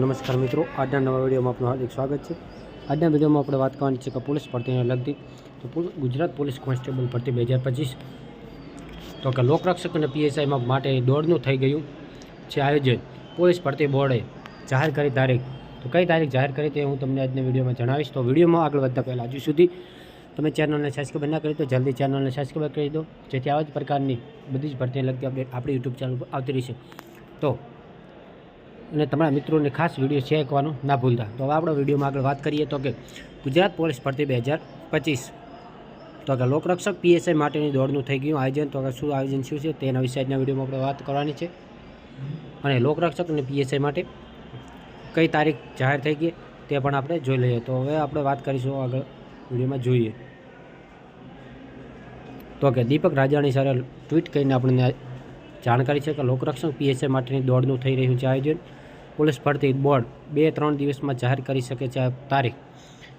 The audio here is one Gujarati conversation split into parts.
નમસ્કાર મિત્રો, આજના નવા વિડીયોમાં આપનું હાર્દિક સ્વાગત છે। આજના વિડીયોમાં આપણે વાત કરવાની છે કે પોલીસ ભરતીને લગતી તો ગુજરાત પોલીસ કોન્સ્ટેબલ ભરતી 2025 તો કે લોકરક્ષક અને પીએસઆઈમાં માટે દોડનું થઈ ગયું છે આયોજન। પોલીસ ભરતી બોર્ડે જાહેર કરી તારીખ, તો કઈ તારીખ જાહેર કરી તે હું તમને આજના વિડીયોમાં જણાવીશ। તો વિડીયોમાં આગળ વધતા પહેલાં હજુ સુધી તમે ચેનલને સબસ્ક્રાઈબ ના કરી તો જલ્દી ચેનલને સબસ્ક્રાઈબ કરી દો, જેથી આવા જ પ્રકારની બધી જ ભરતીને લગતી અપડેટ આપણી યુટ્યુબ ચેનલ પર આવતી રહેશે। તો અને તમારા મિત્રોને ખાસ વિડીયો શેર કરવાનું ના ભૂલતા। તો હવે આપણે વિડીયોમાં આગળ વાત કરીએ તો કે ગુજરાત પોલીસ ભરતી 2025 તો કે લોકરક્ષક પીએસઆઈ માટેની દોડનું થઈ ગયું આયોજન। તો કે શું આયોજન શું છે તેના વિશે આજના વિડીયોમાં આપણે વાત કરવાની છે, અને લોકરક્ષક અને પીએસઆઈ માટે કઈ તારીખ જાહેર થઈ ગઈ તે પણ આપણે જોઈ લઈએ। તો હવે આપણે વાત કરીશું આગળ વિડીયોમાં જોઈએ તો કે દીપક રાજાણી સરે ટ્વીટ કરીને આપણને જાણકારી છે કે લોકરક્ષક પીએસઆઈ માટેની દોડનું થઈ રહ્યું છે આયોજન। પોલીસ ભરતી બોર્ડ 2-3 દિવસમાં જાહેર કરી શકે છે તારીખ,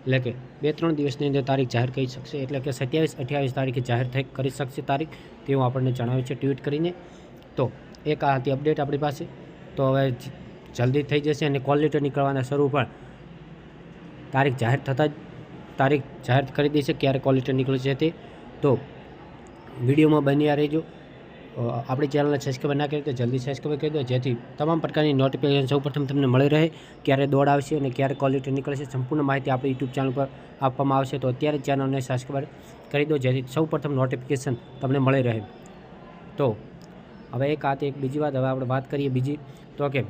એટલે કે 2-3 દિવસની અંદર તારીખ જાહેર કરી શકશે, એટલે કે 27-28 તારીખે જાહેર કરી શકશે તારીખ, તેવું આપણને જણાવ્યું છે ટ્વીટ કરીને। તો એક આ હતી અપડેટ આપણી પાસે। તો હવે જલ્દી થઈ જશે અને કોલ લેટર નીકળવાના શરૂ પણ તારીખ જાહેર થતાં જ તારીખ જાહેર કરી દેશે ક્યારે કોલ લેટર નીકળે છે તે। તો વિડીયોમાં બન્યા રહેજો। આપણી ચેનલને સબસ્ક્રાઈબ ના કરી તો જલ્દી સબસ્ક્રાઈબ કરી દો, જેથી તમામ પ્રકારની નોટિફિકેશન સૌપ્રથમ તમને મળી રહે ક્યારે દોડ આવશે અને ક્યારે કોલ લેટર નીકળશે। સંપૂર્ણ માહિતી આપણી યુટ્યુબ ચેનલ પર આપવામાં આવશે, તો અત્યારે ચેનલને સબસ્ક્રાઈબ કરી દો, જેથી સૌપ્રથમ નોટિફિકેશન તમને મળી રહે। તો હવે એક આ એક બીજી વાત, હવે આપણે વાત કરીએ બીજી તો કે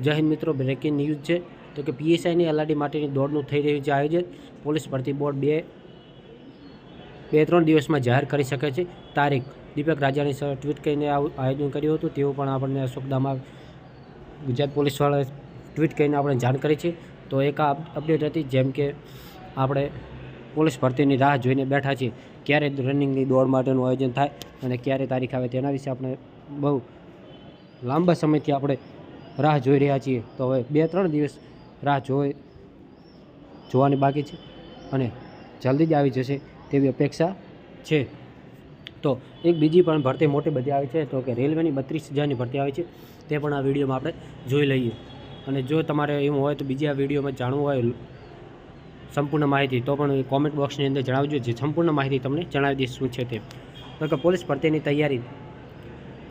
જય હિન્દ મિત્રો, બ્રેકિંગ ન્યૂઝ છે તો કે પીએસઆઈની એલઆરડી માટેની દોડનું થઈ રહ્યું છે આયોજન। પોલીસ ભરતી બોર્ડ 2-3 દિવસમાં જાહેર કરી શકે છે તારીખ। દીપક રાજાણી સર ટ્વીટ કરીને આયોજન કર્યું હતું, તેવું પણ આપણને અશોકધામમાં ગુજરાત પોલીસવાળાએ ટ્વીટ કરીને આપણે જાણ કરી છે। તો એક આ અપડેટ હતી, જેમ કે આપણે પોલીસ ભરતીની રાહ જોઈને બેઠા છીએ ક્યારે રનિંગની દોડ માટેનું આયોજન થાય અને ક્યારે તારીખ આવે તેના વિશે આપણે બહુ લાંબા સમયથી આપણે રાહ જોઈ રહ્યા છીએ। તો હવે 2-3 દિવસ રાહ જોવાની બાકી છે અને જલ્દી જ આવી જશે તેવી અપેક્ષા છે। તો એક બીજી પણ ભરતી મોટી બધી આવી છે, તો કે રેલવેની 32,000ની ભરતી આવી છે, તે પણ આ વિડીયોમાં આપણે જોઈ લઈએ। અને જો તમારે એવું હોય તો બીજી આ વિડીયોમાં જાણવું હોય સંપૂર્ણ માહિતી, તો પણ કોમેન્ટ બોક્સની અંદર જણાવજો, જે સંપૂર્ણ માહિતી તમને જણાવી દઈશ શું છે તે। તો કે પોલીસ ભરતીની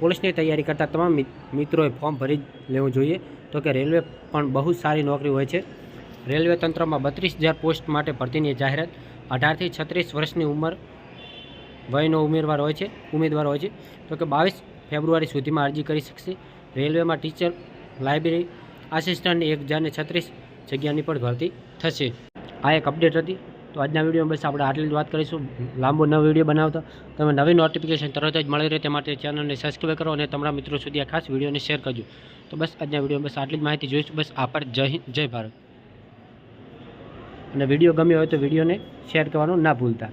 પોલીસની તૈયારી કરતા તમામ મિત્રોએ ફોર્મ ભરી લેવું જોઈએ। તો કે રેલવે પણ બહુ સારી નોકરી હોય છે। રેલવે તંત્રમાં 32,000 પોસ્ટ માટે ભરતીની જાહેરાત 18થી 36 વર્ષની વયનો ઉમેદવાર હોય છે। તો કે 22 ફેબ્રુઆરી સુધીમાં અરજી કરી શકશે। રેલવેમાં ટીચર, લાઇબ્રેરી આસિસ્ટન્ટની 1036 જગ્યાની પણ ભરતી થશે। આ એક અપડેટ હતી। તો આજના વિડીયોમાં બસ આપણે આટલી જ વાત કરીશું। લાંબો નવો વિડીયો બનાવતા તમે નવી નોટિફિકેશન તરત જ મળી રહે તે માટે ચેનલને સબસ્ક્રાઈબ કરો અને તમારા મિત્રો સુધી આ ખાસ વિડીયોને શેર કરજો। તો બસ આજના વિડીયોમાં બસ આટલી જ માહિતી જોઈશું। બસ આભાર, જય હિન્દ, જય ભારત। અને વિડીયો ગમ્યો હોય તો વિડીયોને શેર કરવાનું ના ભૂલતા।